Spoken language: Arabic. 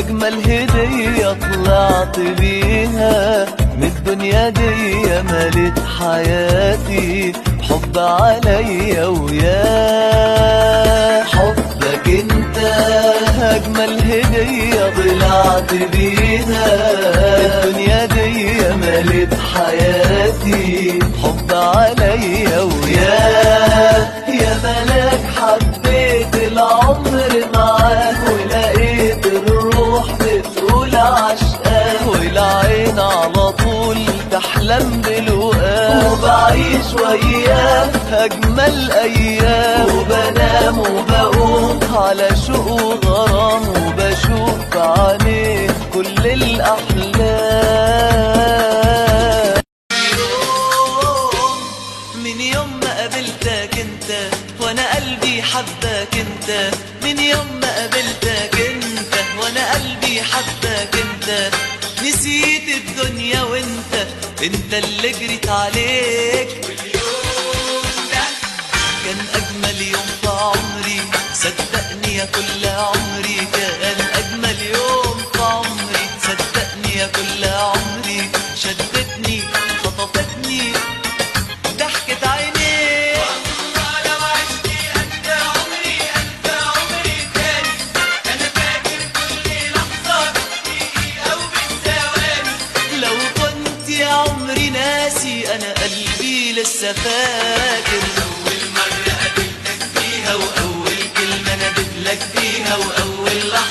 أجمل هدية طلعت بيها من الدنيا دي، ملت حياتي حب عليا وياه. حبك انت أجمل هدية طلعت بيها من الدنيا دي، ملت حياتي حب عليا وياه. يا ملاك حبيت العمر معاك، ولقيت الروح بتقول عشقاك، والعين على طول تحلم بالوقاك، وبعيش وياك أجمل أيام، وبنام وبقوم على شوق وغرام، وبشوف في عينيك كل الأحلام. من يوم ما قابلتك انت وانا قلبي حبك انت، من يوم ما قابلتك انت وانا قلبي حبك انت، نسيت الدنيا وانت اللي جريت عليك. واليوم ده كان اجمل يوم في عمري، صدقني يا كل عمري، كان اجمل يوم في عمري، صدقني يا كل عمري، شدتني خطفتني ضحكت عيني، والله لو عشت ألف عمري ألف عمري تاني، أنا فاكر كل لحظة بالدقيقة وبالثواني، لو كنت يا عمري ناسي أنا قلبي لسه فاكر، أول مرة قابلتك فيها وأول كلمة ناديتلك فيها وأول لحظة